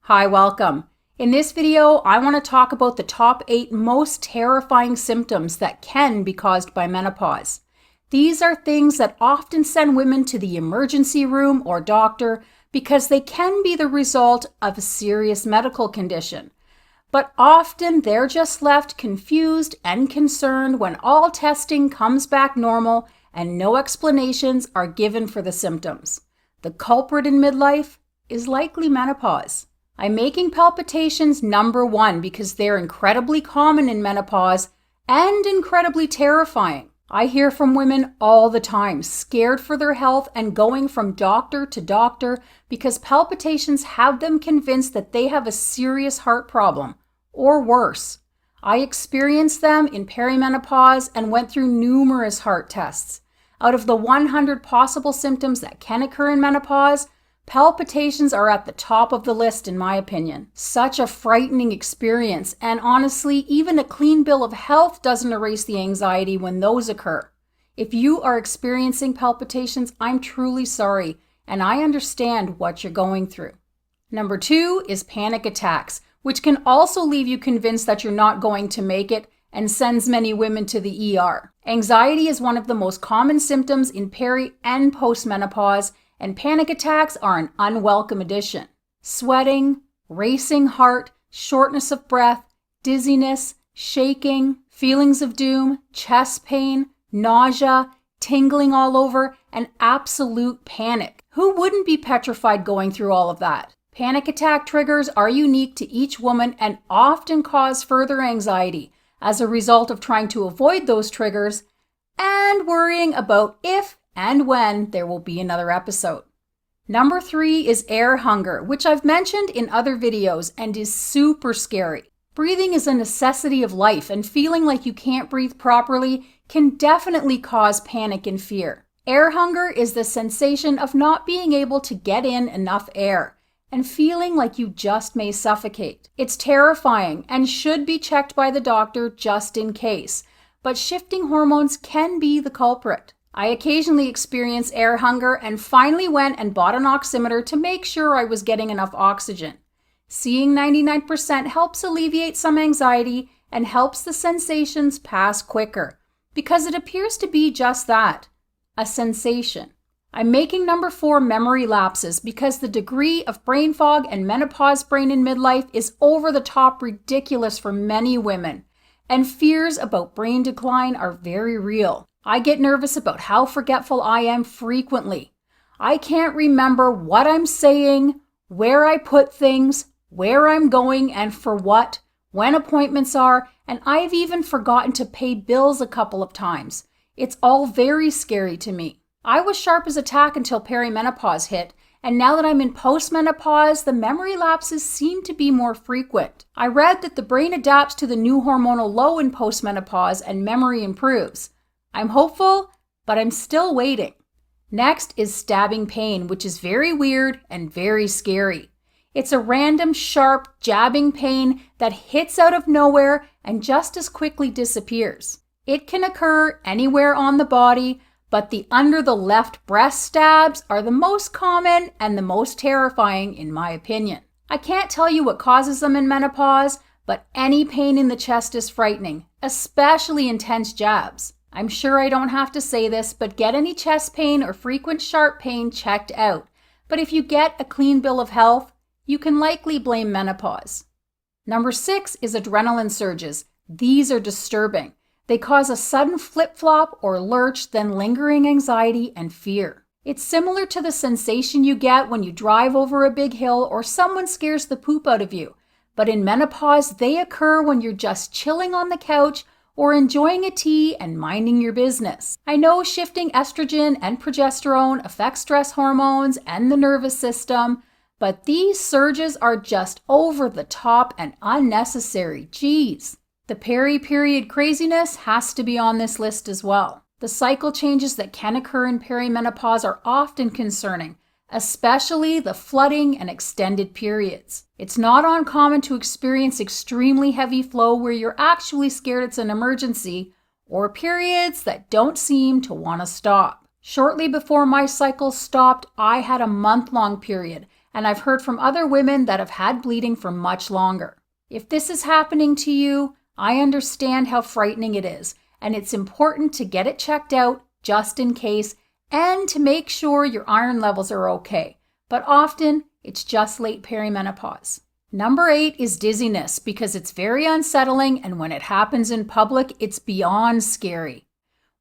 Hi, welcome. In this video, I want to talk about the top 8 most terrifying symptoms that can be caused by menopause. These are things that often send women to the emergency room or doctor because they can be the result of a serious medical condition. But often they're just left confused and concerned when all testing comes back normal and no explanations are given for the symptoms. The culprit in midlife is likely menopause. I'm making palpitations number 1 because they're incredibly common in menopause and incredibly terrifying. I hear from women all the time, scared for their health and going from doctor to doctor because palpitations have them convinced that they have a serious heart problem, or worse. I experienced them in perimenopause and went through numerous heart tests. Out of the 100 possible symptoms that can occur in menopause, palpitations are at the top of the list in my opinion. Such a frightening experience, and honestly, even a clean bill of health doesn't erase the anxiety when those occur. If you are experiencing palpitations, I'm truly sorry, and I understand what you're going through. Number 2 is panic attacks, which can also leave you convinced that you're not going to make it and sends many women to the ER. Anxiety is one of the most common symptoms in peri and postmenopause, and panic attacks are an unwelcome addition. Sweating, racing heart, shortness of breath, dizziness, shaking, feelings of doom, chest pain, nausea, tingling all over, and absolute panic. Who wouldn't be petrified going through all of that? Panic attack triggers are unique to each woman and often cause further anxiety as a result of trying to avoid those triggers and worrying about if and when there will be another episode. Number 3 is air hunger, which I've mentioned in other videos and is super scary. Breathing is a necessity of life, and feeling like you can't breathe properly can definitely cause panic and fear. Air hunger is the sensation of not being able to get in enough air and feeling like you just may suffocate. It's terrifying and should be checked by the doctor just in case, but shifting hormones can be the culprit. I occasionally experience air hunger and finally went and bought an oximeter to make sure I was getting enough oxygen. Seeing 99% helps alleviate some anxiety and helps the sensations pass quicker, because it appears to be just that, a sensation. I'm making number 4 memory lapses because the degree of brain fog and menopause brain in midlife is over the top ridiculous for many women, and fears about brain decline are very real. I get nervous about how forgetful I am frequently. I can't remember what I'm saying, where I put things, where I'm going and for what, when appointments are, and I've even forgotten to pay bills a couple of times. It's all very scary to me. I was sharp as a tack until perimenopause hit, and now that I'm in postmenopause, the memory lapses seem to be more frequent. I read that the brain adapts to the new hormonal low in postmenopause and memory improves. I'm hopeful, but I'm still waiting. Next is stabbing pain, which is very weird and very scary. It's a random, sharp, jabbing pain that hits out of nowhere and just as quickly disappears. It can occur anywhere on the body, but the under the left breast stabs are the most common and the most terrifying in my opinion. I can't tell you what causes them in menopause, but any pain in the chest is frightening, especially intense jabs. I'm sure I don't have to say this, but get any chest pain or frequent sharp pain checked out. But if you get a clean bill of health, you can likely blame menopause. Number 6 is adrenaline surges. These are disturbing. They cause a sudden flip-flop or lurch, then lingering anxiety and fear. It's similar to the sensation you get when you drive over a big hill or someone scares the poop out of you. But in menopause, they occur when you're just chilling on the couch or enjoying a tea and minding your business. I know shifting estrogen and progesterone affects stress hormones and the nervous system, but these surges are just over the top and unnecessary. Geez. The peri-period craziness has to be on this list as well. The cycle changes that can occur in perimenopause are often concerning, especially the flooding and extended periods. It's not uncommon to experience extremely heavy flow where you're actually scared it's an emergency, or periods that don't seem to want to stop. Shortly before my cycle stopped, I had a month-long period, and I've heard from other women that have had bleeding for much longer. If this is happening to you, I understand how frightening it is, and it's important to get it checked out just in case and to make sure your iron levels are okay. But often, it's just late perimenopause. Number 8 is dizziness because it's very unsettling, and when it happens in public, it's beyond scary.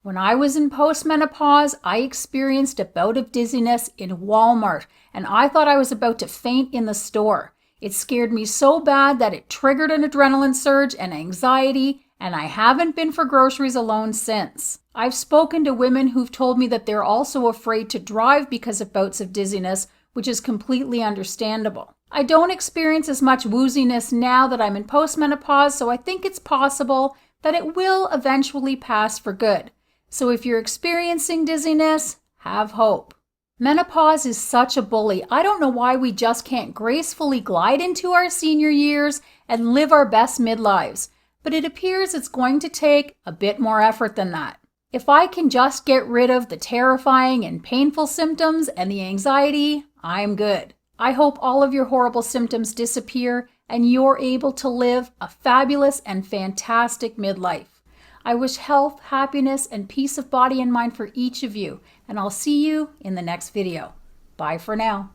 When I was in postmenopause, I experienced a bout of dizziness in Walmart, and I thought I was about to faint in the store. It scared me so bad that it triggered an adrenaline surge and anxiety, and I haven't been for groceries alone since. I've spoken to women who've told me that they're also afraid to drive because of bouts of dizziness, which is completely understandable. I don't experience as much wooziness now that I'm in postmenopause, so I think it's possible that it will eventually pass for good. So if you're experiencing dizziness, have hope. Menopause is such a bully. I don't know why we just can't gracefully glide into our senior years and live our best midlives, but it appears it's going to take a bit more effort than that. If I can just get rid of the terrifying and painful symptoms and the anxiety, I'm good. I hope all of your horrible symptoms disappear and you're able to live a fabulous and fantastic midlife. I wish health, happiness, and peace of body and mind for each of you, and I'll see you in the next video. Bye for now.